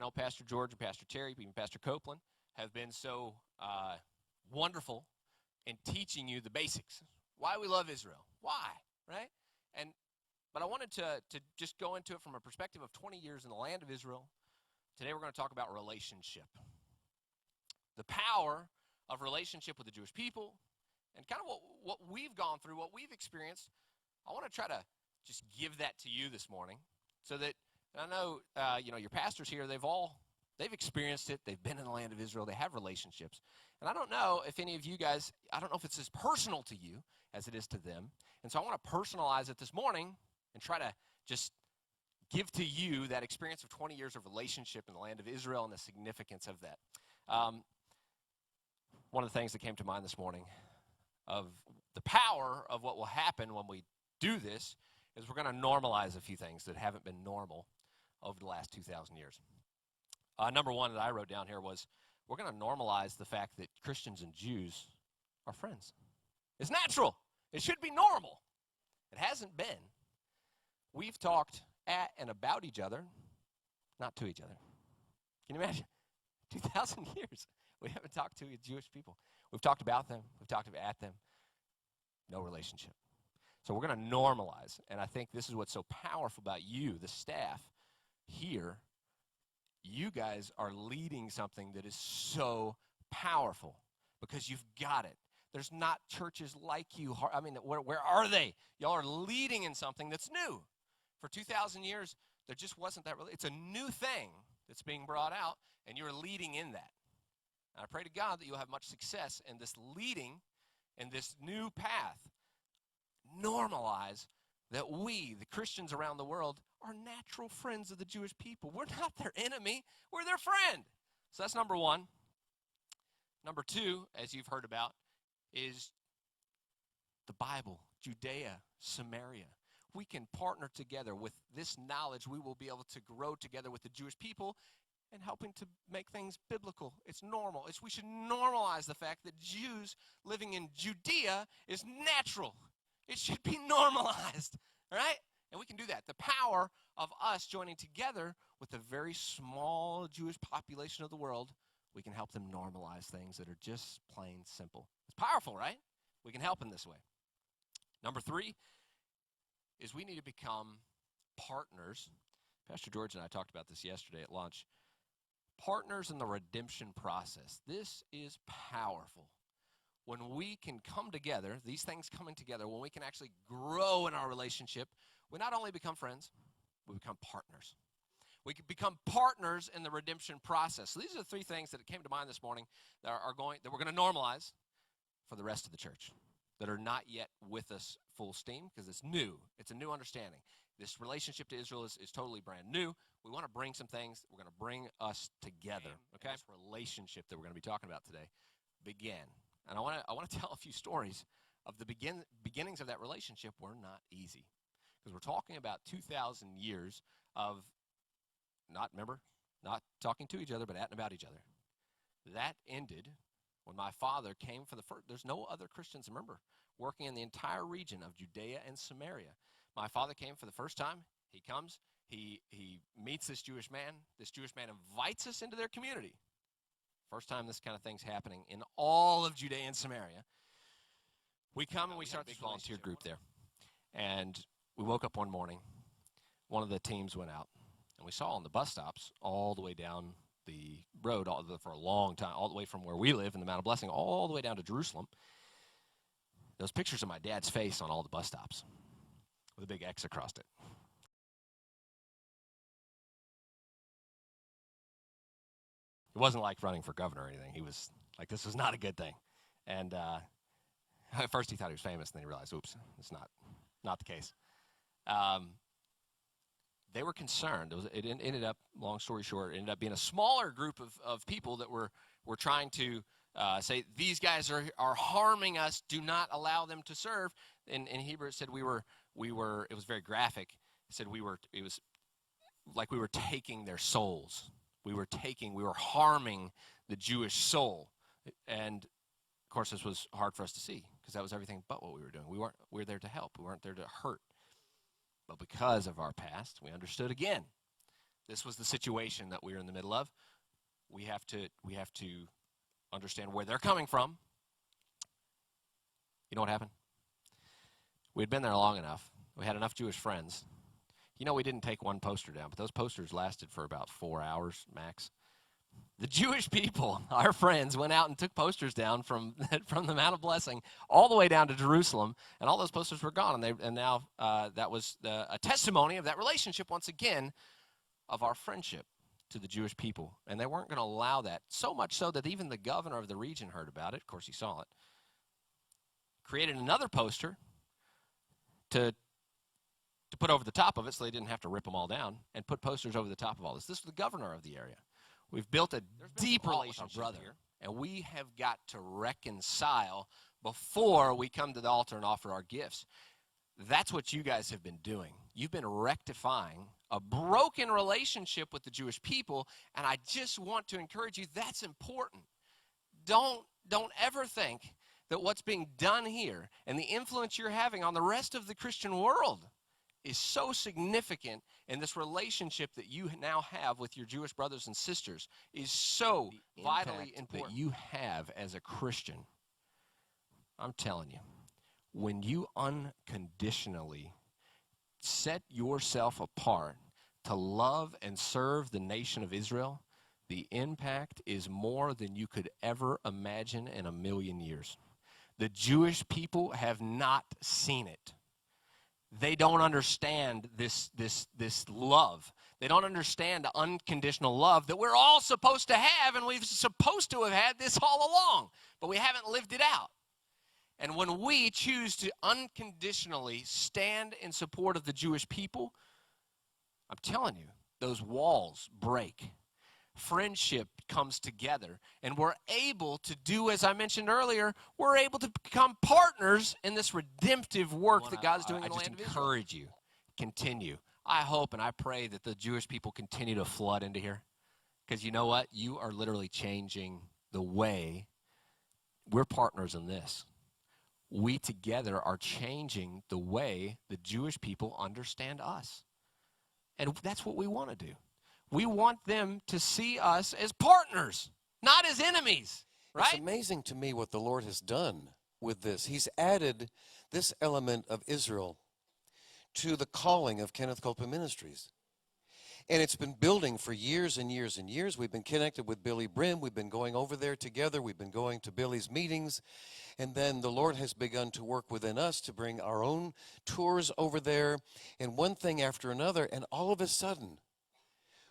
know, Pastor George and Pastor Terry, even Pastor Copeland, have been so wonderful in teaching you the basics. Why we love Israel. Why, right? But I wanted to just go into it from a perspective of 20 years in the land of Israel. Today we're going to talk about relationship. The power of relationship with the Jewish people and kind of what we've gone through, what we've experienced. I want to try to just give that to you this morning so that I know, your pastors here, they've experienced it. They've been in the land of Israel. They have relationships. And I don't know if any of you guys, I don't know if it's as personal to you as it is to them. And so I want to personalize it this morning and try to just give to you that experience of 20 years of relationship in the land of Israel and the significance of that. One of the things that came to mind this morning of the power of what will happen when we do this is we're going to normalize a few things that haven't been normal over the last 2,000 years. Number one that I wrote down here was we're going to normalize the fact that Christians and Jews are friends. It's natural. It should be normal. It hasn't been. We've talked at and about each other, not to each other. Can you imagine? 2,000 years. We haven't talked to Jewish people. We've talked about them. We've talked at them. No relationship. So we're going to normalize. And I think this is what's so powerful about you, the staff here. You guys are leading something that is so powerful because you've got it. There's not churches like you. I mean, where are they? Y'all are leading in something that's new. For 2,000 years, there just wasn't that. It's a new thing that's being brought out, and you're leading in that. And I pray to God that you'll have much success in this leading in this new path. Normalize that we, the Christians around the world, are natural friends of the Jewish people. We're not their enemy. We're their friend. So that's number one. Number two, as you've heard about, is the Bible, Judea, Samaria. We can partner together with this knowledge. We will be able to grow together with the Jewish people and helping to make things biblical. It's normal. We should normalize the fact that Jews living in Judea is natural. It should be normalized, right? And we can do that. The power of us joining together with the very small Jewish population of the world, we can help them normalize things that are just plain simple. It's powerful, right? We can help in this way. Number three is we need to become partners. Pastor George and I talked about this yesterday at lunch. Partners in the redemption process. This is powerful. When we can come together, these things coming together, when we can actually grow in our relationship, we not only become friends, we become partners. We can become partners in the redemption process. So these are the three things that came to mind this morning that we're going to normalize for the rest of the church that are not yet with us full steam because it's new. It's a new understanding. This relationship to Israel is totally brand new. We want to bring some things that we're going to bring us together. Okay, this relationship that we're going to be talking about today began. And I want to tell a few stories of the beginnings of that relationship were not easy. Because we're talking about 2,000 years of not talking to each other, but at and about each other. That ended when my father came for the first. There's no other Christians, remember, working in the entire region of Judea and Samaria. My father came for the first time. He comes. He meets this Jewish man. This Jewish man invites us into their community. First time this kind of thing's happening in all of Judea and Samaria. We come and we start this volunteer group there. And we woke up one morning. One of the teams went out. And we saw on the bus stops all the way down the road for a long time, all the way from where we live in the Mount of Blessing, all the way down to Jerusalem. Those pictures of my dad's face on all the bus stops with a big X across it. It wasn't like running for governor or anything. He was like, this is not a good thing. And at first he thought he was famous, and then he realized, oops, it's not the case. They were concerned. It ended up, long story short, it ended up being a smaller group of people that were trying to say, these guys are harming us. Do not allow them to serve. In Hebrew, it said we were. It was very graphic. It said it was like we were taking their souls. We were harming the Jewish soul. And, of course, this was hard for us to see because that was everything but what we were doing. We were there to help. We weren't there to hurt. But because of our past, we understood again This was the situation that we were in the middle of. We have to understand where they're coming from. You know what happened? We had been there long enough. We had enough Jewish friends. You know, we didn't take one poster down, but those posters lasted for about 4 hours max. The Jewish people, our friends, went out and took posters down from the Mount of Blessing all the way down to Jerusalem, and all those posters were gone. And now that was a testimony of that relationship, once again, of our friendship to the Jewish people. And they weren't going to allow that, so much so that even the governor of the region heard about it. Of course, he saw it. Created another poster to put over the top of it so they didn't have to rip them all down, and put posters over the top of all this. This was the governor of the area. We've built a deep relationship here, and we have got to reconcile before we come to the altar and offer our gifts. That's what you guys have been doing. You've been rectifying a broken relationship with the Jewish people, and I just want to encourage you, that's important. Don't ever think that what's being done here and the influence you're having on the rest of the Christian world is so significant, and this relationship that you now have with your Jewish brothers and sisters is so vitally important that you have as a Christian. I'm telling you, when you unconditionally set yourself apart to love and serve the nation of Israel, the impact is more than you could ever imagine in a million years. The Jewish people have not seen it. They don't understand this love. They don't understand the unconditional love that we're all supposed to have, and we're supposed to have had this all along, but we haven't lived it out. And when we choose to unconditionally stand in support of the Jewish people, I'm telling you, those walls break. Friendship comes together, and we're able to do, as I mentioned earlier, we're able to become partners in this redemptive work that God's doing in the land of Israel. I just encourage you, continue. I hope and I pray that the Jewish people continue to flood into here, because you know what? You are literally changing the way we're partners in this. We together are changing the way the Jewish people understand us, and that's what we want to do. We want them to see us as partners, not as enemies, right? It's amazing to me what the Lord has done with this. He's added this element of Israel to the calling of Kenneth Copeland Ministries. And it's been building for years and years and years. We've been connected with Billy Brim. We've been going over there together. We've been going to Billy's meetings. And then the Lord has begun to work within us to bring our own tours over there, and one thing after another. And all of a sudden,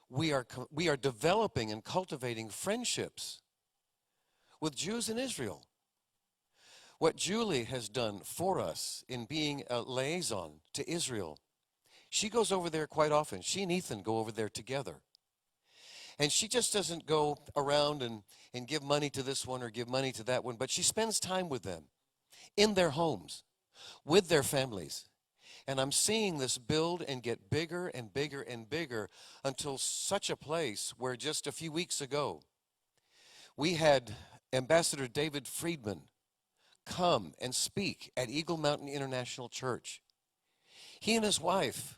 we are developing and cultivating friendships with Jews in Israel. What Julie has done for us in being a liaison to Israel, she goes over there quite often. She and Ethan go over there together. And she just doesn't go around and give money to this one or give money to that one, but she spends time with them in their homes, with their families. And I'm seeing this build and get bigger and bigger and bigger until such a place where just a few weeks ago, we had Ambassador David Friedman come and speak at Eagle Mountain International Church. He and his wife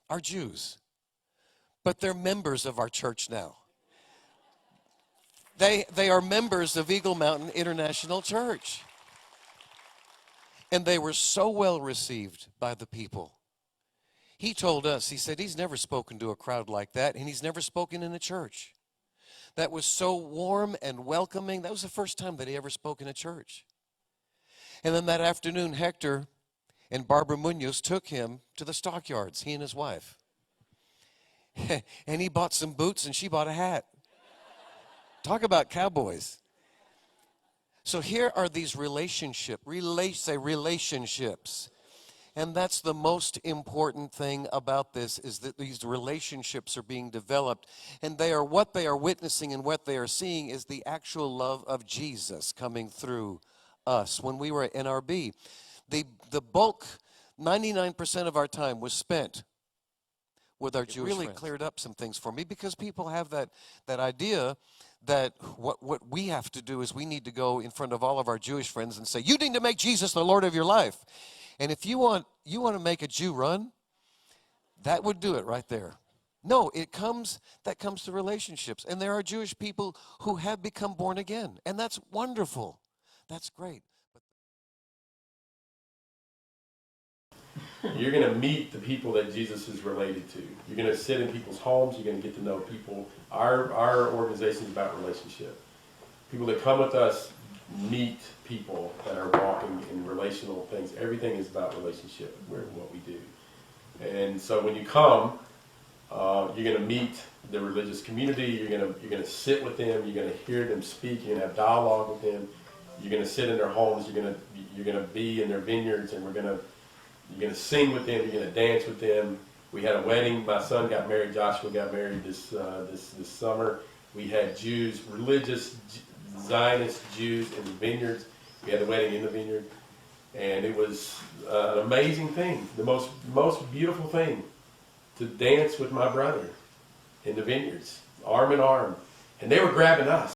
are Jews, but they're members of our church now. They are members of Eagle Mountain International Church. And they were so well received by the people. He told us, he said he's never spoken to a crowd like that, and he's never spoken in a church that was so warm and welcoming. That was the first time that he ever spoke in a church. And then that afternoon, Hector and Barbara Munoz took him to the stockyards, he and his wife. And he bought some boots, and she bought a hat. Talk about cowboys. So here are these relationships. And that's the most important thing about this, is that these relationships are being developed. And they are, what they are witnessing and what they are seeing is the actual love of Jesus coming through us. When we were at NRB, the bulk, 99% of our time was spent with our Jewish friends. It really cleared up some things for me, because people have that idea that what we have to do is we need to go in front of all of our Jewish friends and say, you need to make Jesus the Lord of your life. And if you want to make a Jew run, that would do it right there. No, that comes to relationships. And there are Jewish people who have become born again. And that's wonderful. That's great. You're going to meet the people that Jesus is related to. You're going to sit in people's homes. You're going to get to know people. Our organization is about relationship. People that come with us meet people that are walking in relational things. Everything is about relationship, what we do. And so when you come, you're going to meet the religious community. You're going to sit with them. You're going to hear them speak. You're going to have dialogue with them. You're going to sit in their homes. You're going to be in their vineyards, and you're going to sing with them. You're going to dance with them. We had a wedding. My son got married. Joshua got married this summer. We had Jews, religious Zionist Jews in the vineyards. We had the wedding in the vineyard, and it was an amazing thing. The most beautiful thing to dance with my brother in the vineyards, arm in arm, and they were grabbing us.